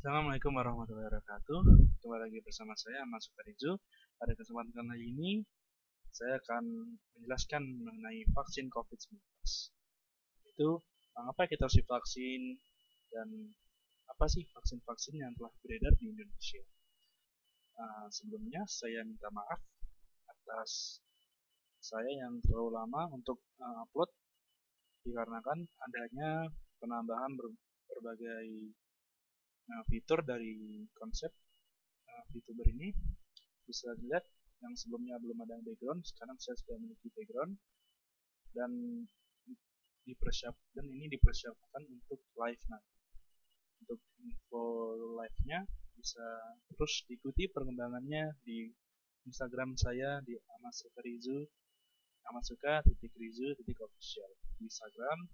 Assalamualaikum warahmatullahi wabarakatuh. Kembali lagi bersama saya Mas Sukarizu. Pada kesempatan kali ini saya akan menjelaskan mengenai vaksin COVID-19. Itu mengapa kita harus divaksin dan apa sih vaksin-vaksin yang telah beredar di Indonesia. Sebelumnya saya minta maaf atas saya yang terlalu lama untuk upload dikarenakan adanya penambahan berbagai fitur dari konsep VTuber ini. Bisa dilihat yang sebelumnya belum ada background, sekarang saya sudah memiliki background dan ini dipersiapkan untuk live nanti. Untuk info live-nya bisa terus diikuti perkembangannya di Instagram saya di amasuka_rizu_official di Instagram.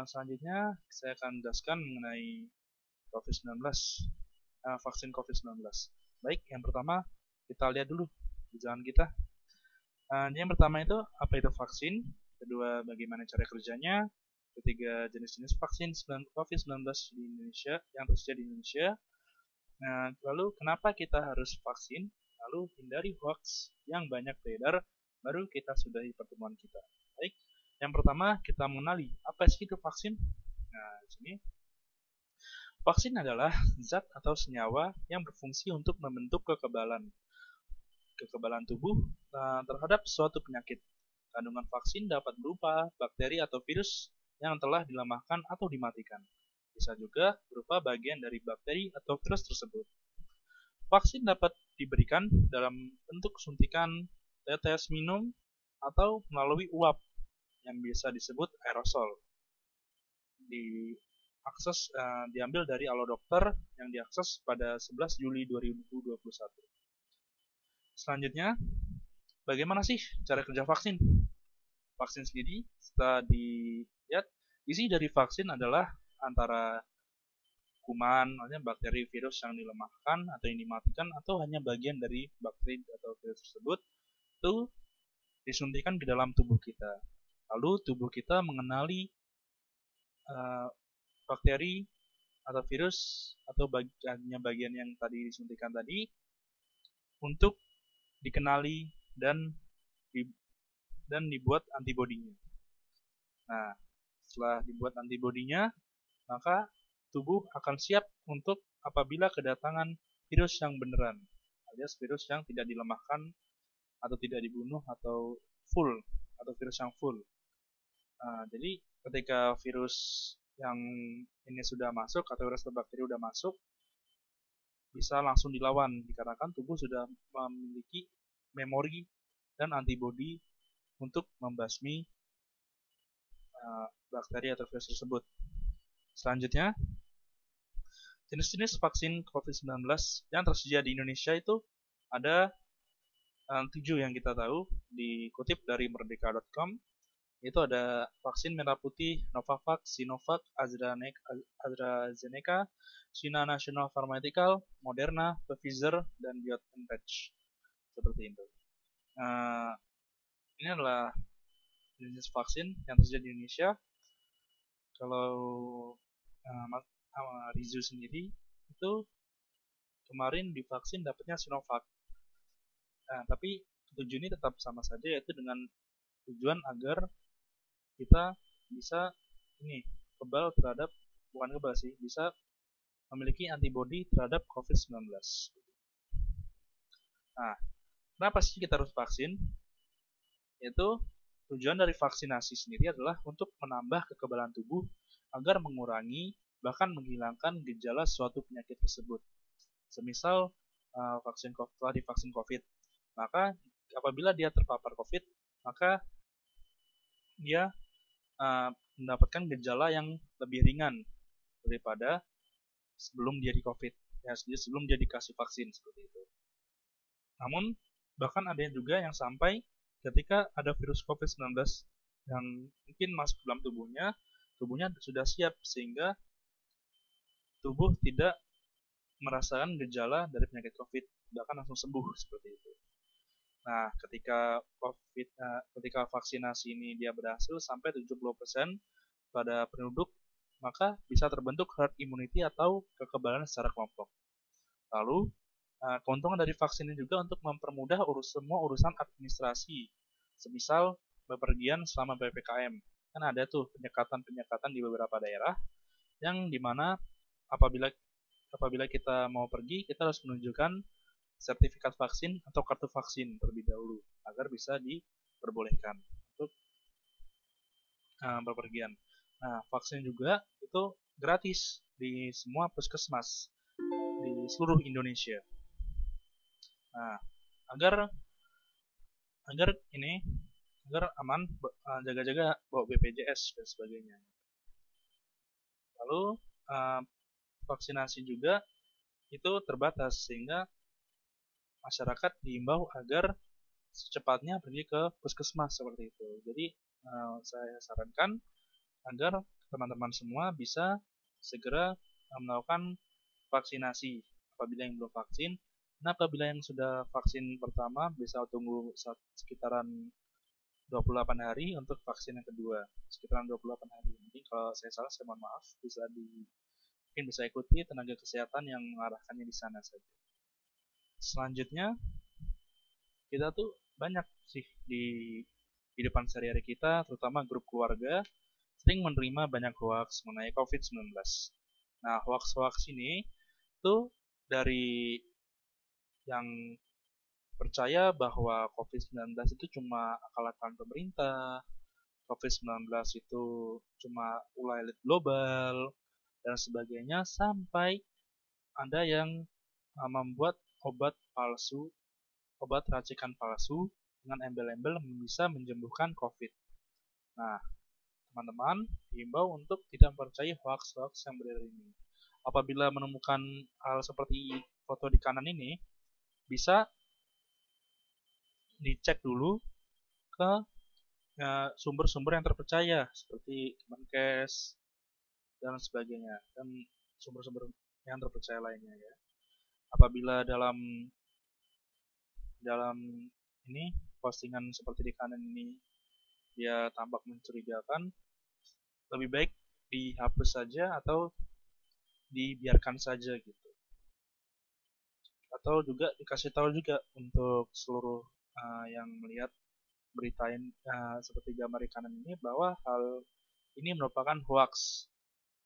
Selanjutnya saya akan menjelaskan mengenai COVID-19, vaksin COVID-19. Baik, yang pertama kita lihat dulu jangan kita. Yang pertama itu apa itu vaksin, kedua bagaimana cara kerjanya, ketiga jenis-jenis vaksin COVID-19 di Indonesia yang tersedia di Indonesia. Lalu kenapa kita harus vaksin, lalu hindari hoax yang banyak beredar, baru kita sudahi pertemuan kita. Baik, yang pertama kita mengenali apa sih itu vaksin. Di sini vaksin adalah zat atau senyawa yang berfungsi untuk membentuk kekebalan tubuh terhadap suatu penyakit. Kandungan vaksin dapat berupa bakteri atau virus yang telah dilemahkan atau dimatikan. Bisa juga berupa bagian dari bakteri atau virus tersebut. Vaksin dapat diberikan dalam bentuk suntikan, tetes minum, atau melalui uap yang biasa disebut aerosol. Diambil dari Alodokter yang diakses pada 11 Juli 2021. Selanjutnya, bagaimana sih cara kerja vaksin? Vaksin sendiri, setelah dilihat, isi dari vaksin adalah antara kuman, artinya bakteri virus yang dilemahkan atau yang dimatikan, atau hanya bagian dari bakteri atau virus tersebut, itu disuntikan ke dalam tubuh kita. Lalu tubuh kita mengenali bakteri atau virus atau bagian yang tadi disuntikan tadi untuk dikenali dan dibuat antibodinya. Nah, setelah dibuat antibodinya, maka tubuh akan siap untuk apabila kedatangan virus yang beneran, alias virus yang tidak dilemahkan atau tidak dibunuh atau virus yang full. Jadi ketika virus yang ini sudah masuk atau virus atau bakteri sudah masuk, bisa langsung dilawan dikarenakan tubuh sudah memiliki memori dan antibodi untuk membasmi bakteri atau virus tersebut. Selanjutnya, jenis-jenis vaksin COVID-19 yang tersedia di Indonesia itu ada 7 yang kita tahu, dikutip dari merdeka.com. Itu ada vaksin merah putih, Novavax, Sinovac, AstraZeneca, China National Pharmaceutical, Moderna, Pfizer, dan BioNTech. Seperti itu. Ini adalah jenis vaksin yang tersedia di Indonesia. Kalau Rizu sendiri itu kemarin divaksin dapatnya Sinovac. Tapi tujuan ini tetap sama saja, yaitu dengan tujuan agar kita bisa kebal terhadap, bukan kebal sih, bisa memiliki antibodi terhadap COVID-19. Nah, kenapa sih kita harus vaksin? Yaitu tujuan dari vaksinasi sendiri adalah untuk menambah kekebalan tubuh agar mengurangi bahkan menghilangkan gejala suatu penyakit tersebut. Semisal setelah divaksin COVID, maka apabila dia terpapar COVID, maka dia mendapatkan gejala yang lebih ringan daripada sebelum dia di COVID, ya, sebelum dia dikasih vaksin seperti itu. Namun bahkan ada juga yang sampai ketika ada virus COVID-19 yang mungkin masuk dalam tubuhnya sudah siap sehingga tubuh tidak merasakan gejala dari penyakit COVID, bahkan langsung sembuh seperti itu. Nah, ketika vaksinasi ini dia berhasil sampai 70% pada penduduk maka bisa terbentuk herd immunity atau kekebalan secara kelompok. Lalu, keuntungan dari vaksin ini juga untuk mempermudah semua urusan administrasi, semisal bepergian selama PPKM. Kan ada tuh penyekatan-penyekatan di beberapa daerah, yang dimana apabila kita mau pergi, kita harus menunjukkan sertifikat vaksin atau kartu vaksin terlebih dahulu, agar bisa diperbolehkan untuk bepergian. Nah, vaksin juga itu gratis di semua puskesmas di seluruh Indonesia. Nah, agar aman, jaga-jaga bawa BPJS dan sebagainya. Lalu vaksinasi juga itu terbatas, sehingga masyarakat diimbau agar secepatnya pergi ke puskesmas seperti itu. Jadi saya sarankan agar teman-teman semua bisa segera melakukan vaksinasi apabila yang belum vaksin. Nah, apabila yang sudah vaksin pertama bisa tunggu sekitaran 28 hari untuk vaksin yang kedua, sekitaran 28 hari. Jadi kalau saya salah, saya mohon maaf, mungkin bisa ikuti tenaga kesehatan yang mengarahkannya di sana saja. Selanjutnya, kita tuh banyak sih di kehidupan sehari-hari kita, terutama grup keluarga, sering menerima banyak hoax mengenai COVID-19. Nah, hoax-hoax ini tuh dari yang percaya bahwa COVID-19 itu cuma akal-akalan pemerintah, COVID-19 itu cuma ulah elit global, dan sebagainya, sampai ada yang membuat obat racikan palsu dengan embel-embel bisa menyembuhkan COVID. Nah, teman-teman diimbau untuk tidak percaya hoax-hoax yang beredar ini. Apabila menemukan hal seperti foto di kanan ini, bisa dicek dulu ke sumber-sumber yang terpercaya seperti Kemenkes dan sebagainya, dan sumber-sumber yang terpercaya lainnya ya. Apabila dalam ini postingan seperti di kanan ini dia tampak mencurigakan, lebih baik dihapus saja atau dibiarkan saja gitu. Atau juga dikasih tahu juga untuk seluruh yang melihat berita seperti gambar di kanan ini, bahwa hal ini merupakan hoax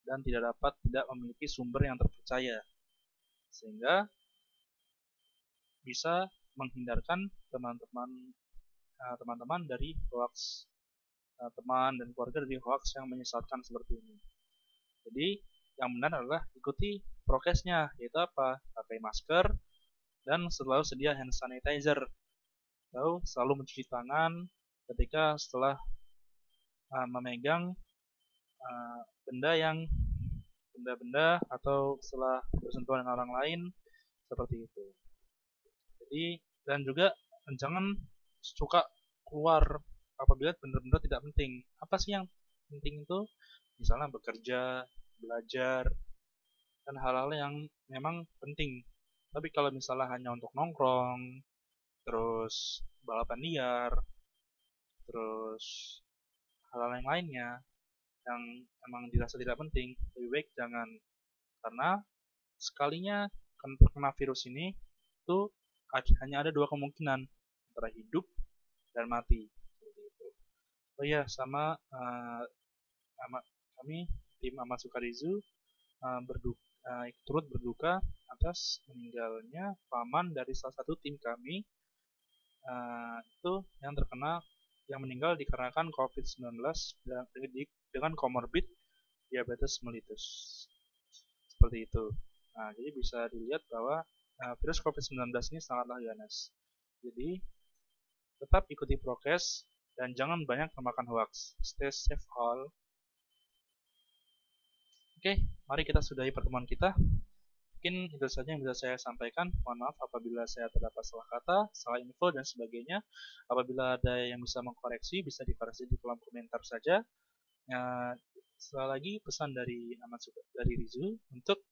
dan tidak memiliki sumber yang terpercaya, sehingga bisa menghindarkan teman-teman dari hoax, teman dan keluarga dari hoax yang menyesatkan seperti ini. Jadi yang benar adalah ikuti prokesnya, yaitu apa? Pakai masker dan selalu sedia hand sanitizer, atau selalu mencuci tangan ketika setelah memegang benda-benda atau setelah bersentuhan dengan orang lain seperti itu. Jadi, dan juga jangan suka keluar apabila benar-benar tidak penting. Apa sih yang penting itu? Misalnya bekerja, belajar, dan hal-hal yang memang penting. Tapi kalau misalnya hanya untuk nongkrong, terus balapan liar, terus hal-hal yang lainnya yang emang dirasa tidak penting, lebih baik jangan. Karena sekalinya terkena virus ini itu hanya ada dua kemungkinan, antara hidup dan mati. Oh iya, kami tim Ahmad Sukarizu turut berduka atas meninggalnya paman dari salah satu tim kami, itu yang meninggal dikarenakan COVID-19 dengan komorbid diabetes mellitus. Seperti itu. Nah, jadi bisa dilihat bahwa virus COVID-19 ini sangatlah ganas. Jadi, tetap ikuti prokes dan jangan banyak memakan hoax. Stay safe all. Oke, mari kita sudahi pertemuan kita. Mungkin itu saja yang bisa saya sampaikan. Mohon maaf apabila saya terdapat salah kata, salah info, dan sebagainya. Apabila ada yang bisa mengkoreksi, bisa dikoreksi di kolom komentar saja. Sekali lagi pesan dari Rizu untuk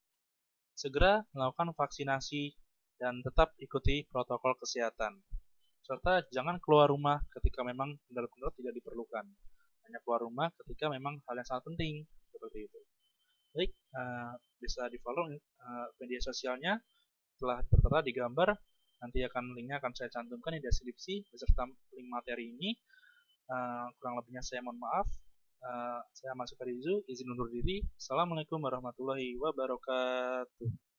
segera melakukan vaksinasi dan tetap ikuti protokol kesehatan. Serta jangan keluar rumah ketika memang benar-benar tidak diperlukan. Hanya keluar rumah ketika memang hal yang sangat penting, seperti itu. Baik, bisa di follow media sosialnya telah tertera di gambar. Nanti linknya akan saya cantumkan di deskripsi beserta link materi ini. Kurang lebihnya saya mohon maaf. Saya Mas Sukarizu, izin undur diri. Assalamualaikum warahmatullahi wabarakatuh.